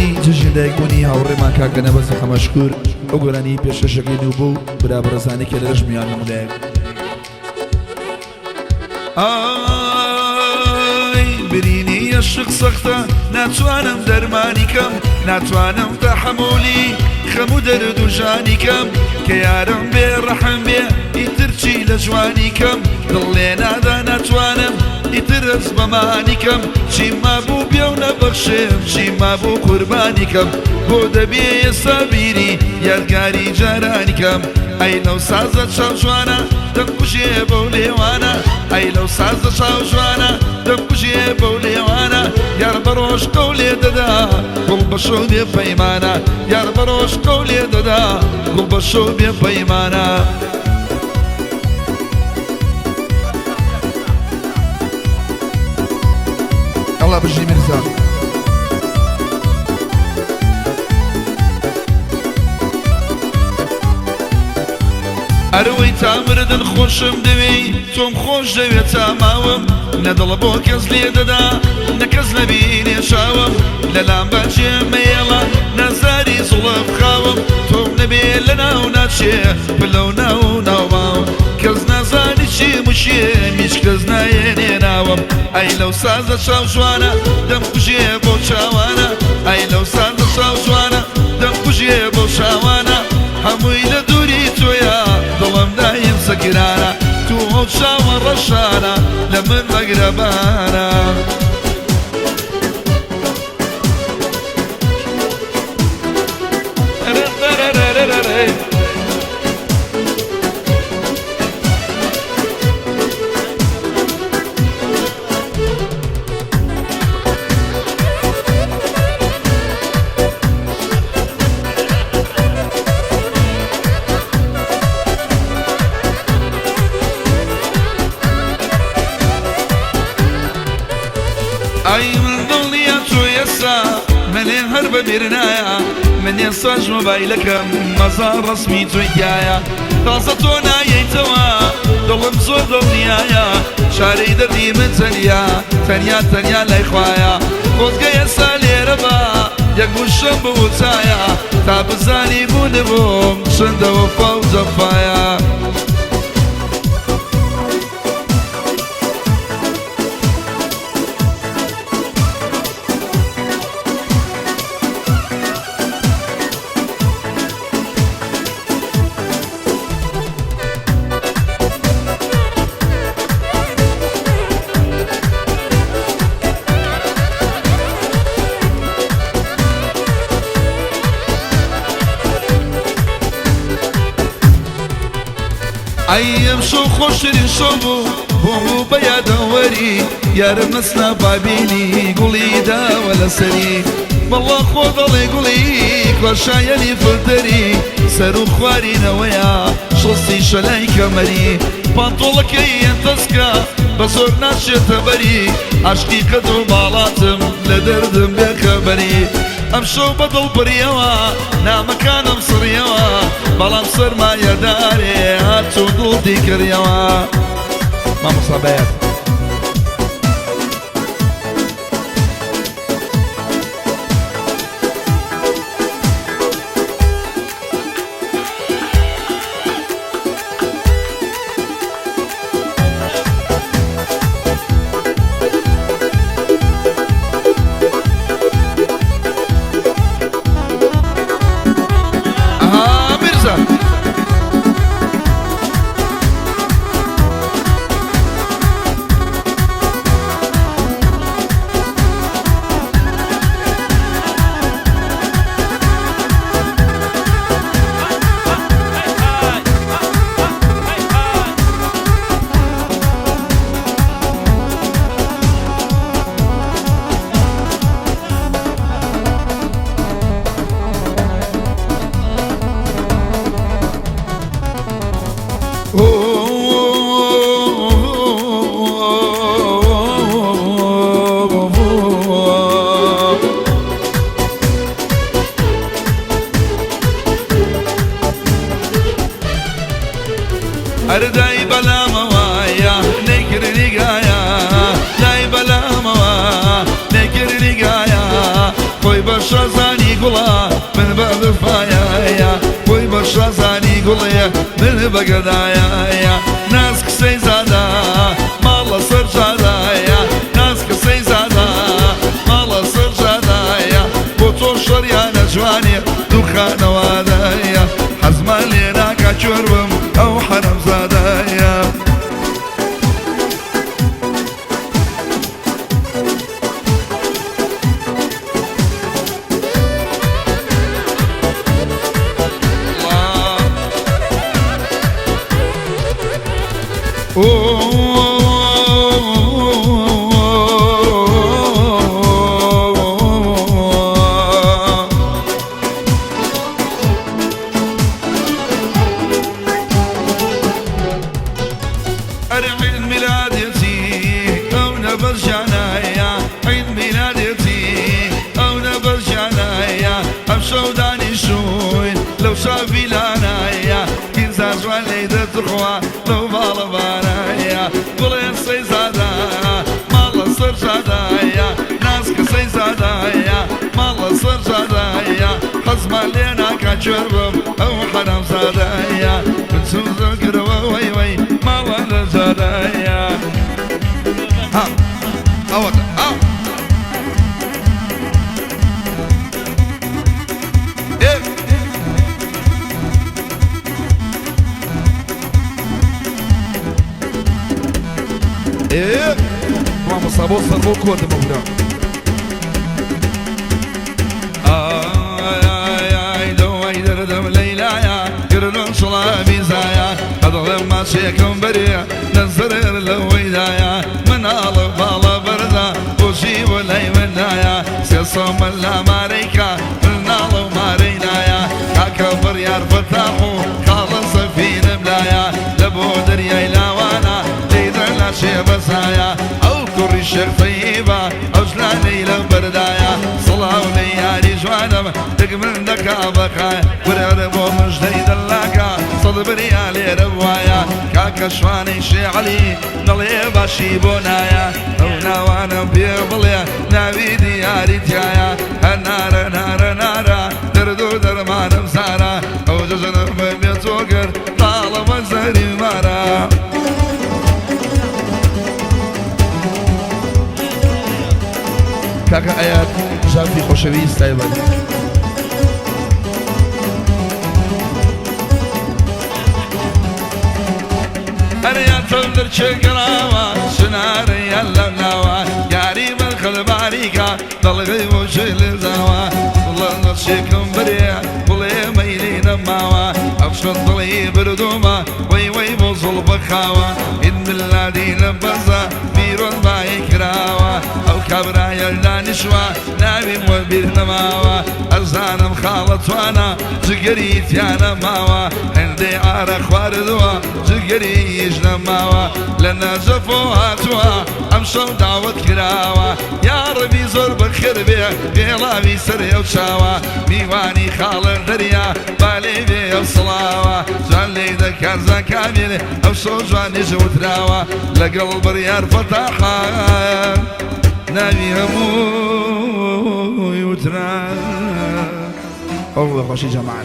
بوونی جژندایک بوونی هاوڕێمان کاکەنە بەزە خەمەشکور ئەو گۆرانی پێشەشەکەی نو بوو برا بەڕێزانێک کە لە ڕژمیان نمونایە برینی عشق سەختە ناتوانم دەرمانی کەم ناتوانم تەحەمولی خەم و دەرد و ژانی کەم کە یارم بێ ڕەحم بێ ئیتر چی لە جوانی کەم دڵ لێ نادا ناتوانم ئیتر هەز بەمانی کەم چی مابوو بێ و نەبەخشێم چی مابوو قوربانی کەم بۆ دەبێ ئێستا بیری یادگاری جارانی کەم ئەی لەو سازە چاو جوانە دەمکوژێ بەو لێوانە ئەی لەو سازە چاو جوانە دەمکوژێ بەو لێوانە یار بەڕۆژ قەو لێ دەدا گوڵ بە شەو بێ پەیمانە یار بەڕۆژ قەو لێ دەدا گوڵ بە شەو بێ پەیمانە ئەڵا بژی میرزا ئەرەوەی تا مردن خۆشم دەوێ تۆم خۆش دەوێت تا ماوم نەدڵە بۆ کەس لێ دەدا نەکەس نەبینێ شاوم لەلام باجێ مەیەڵە نەزاری زوڵە بخاوم تۆم نەبێ لە ناو ناچێ بلەو ناو ناوماوم کەس نازانی چی موشێ هیچ کەس نایێنێ ناوم ئەی لەو سازە چاو جوانە دەمکوژێ بۆ چاوانە ئەی لەو سازە چاو جوانە دەمکوژێ بۆ چاوانە هەمووی لە دووری تۆیە دڵم دایم سەگرانە تو ئەو چاوە ڕەشانە لە من مەگرەبانە ئەی من دڵنیە تۆ ئێستا منێ هەر بەبیرنایە من ئێستاش مۆبایلەکەم مەزار ڕەسمی تۆی تایە تازە تۆ نایەیتەوە دڵم زۆر دڵنیایە شارەی دەردی من تەنیا تەنیا تەنیا لای خوایە خۆزگە ئێستا لێرە بە یەک گوشەم بوتایە تا بزانی بوونبووم چەندەوە فەو جەفایە ئەم شەو خۆشترین شەو بوو بۆ بە یادەوەری یارم نەسنا بابینی گوڵی داوە لەسەری بەڵا خۆ دەڵێ گوڵی کۆشایەنی فلتەری سەر و خوارینەوەیە شەستی شەلای کەمەری پانتۆڵەکەی ئەنتەسکە بە زۆر ناچێتە بەری عاشقی قەد و باڵاتم لە دەردم بێ خەبەری ئەم شەو بەدڵ بڕیەوە نامەکانم سڕیەوە بەڵام سەرمایەدارێ هاتوو دڵی کردیەوە مامۆستا هەردای بەلامەوە یا نەیکردیگایە دای بەلامەوە نەیکردیگایە خۆی بە شەزانی شازانی گوڵا من بە دفاایە بۆی بە شازانی گوڵێ من بەگەدایە ناز کسەی زادا ماڵە سەر جادایە ناز کسەی زادا ماڵە سەر جادایە بۆ تۆ شەریانە جوانێ دووخانەوادایە حەزمان لێ ناکا کوێر بم ئەو حەرەمزادایە عيد ميلادتي أو نبض جنايا عيد ميلادتي أو نبض جنايا أمشو داني شوين لو شافي لانايا كنزاج والليدة تخوى لو بالبانايا قولين سيزادا مالا صر جدايا ناس كسي زادايا مالا صر جدايا حزما لينا كجربم أو حرام زادايا من سوزو كروا وي وي مالا زادايا ها أوت أو إيه ماما صابوس صابوك كود مبدا آي دوي دردم ليلى يا يردن صلابي زايا أضغم ما شيكم بريء نزرر لويدايا من ألف على بردا وشيب لي من دايا سيصوم الله ماريكا من ألف مارينايا كاكبر يا فتاحو خالص في نبلايا لبو دريا إلاوانا ليدر شي بسايا أو كوري الشيخ طيبة أو شلاني لبردايا صلاة وليالي جوانم تقمن دكا بقايا ورغبو مجدي دلاكا صد بريالي روايا كاكا شواني شي علي نلي باشي بونايا أو ناوانا بيبليا ناوي دياري تيايا النار نار نارا دردو درمان مسارا أو جزن بيتوكر طالب زهري مارا كاكا آيات جافي خوشويست تايبا أريا تولر شكراوا شناري اللوناوا ياري من خلباريكا ضلغي وشيل زاوا والله نشيكم بريا والله ميلين ماوا أفشل ضلي بردوما وي وي بوصل بخاوا إن بالله لبزا ميرون باي كراوا أو كبرا يلدا نشوا ناوي وبير نماوا أرزانم خالط وانا جقري تيانا ماوا عندي عارخ واردوا جقري يجنا ماوا لنا زفوها توا أمشو دعوة كراوا يا ربي زور بخير بيه بيلا بيسري وشاوا ميواني خالر دريا بالي بيه وصلاوا جان ليدا كارزا كامل أمشو جوان يجو تراوا لقلب ريار فتاحا نبي همو يوترا الله خوشي جماعة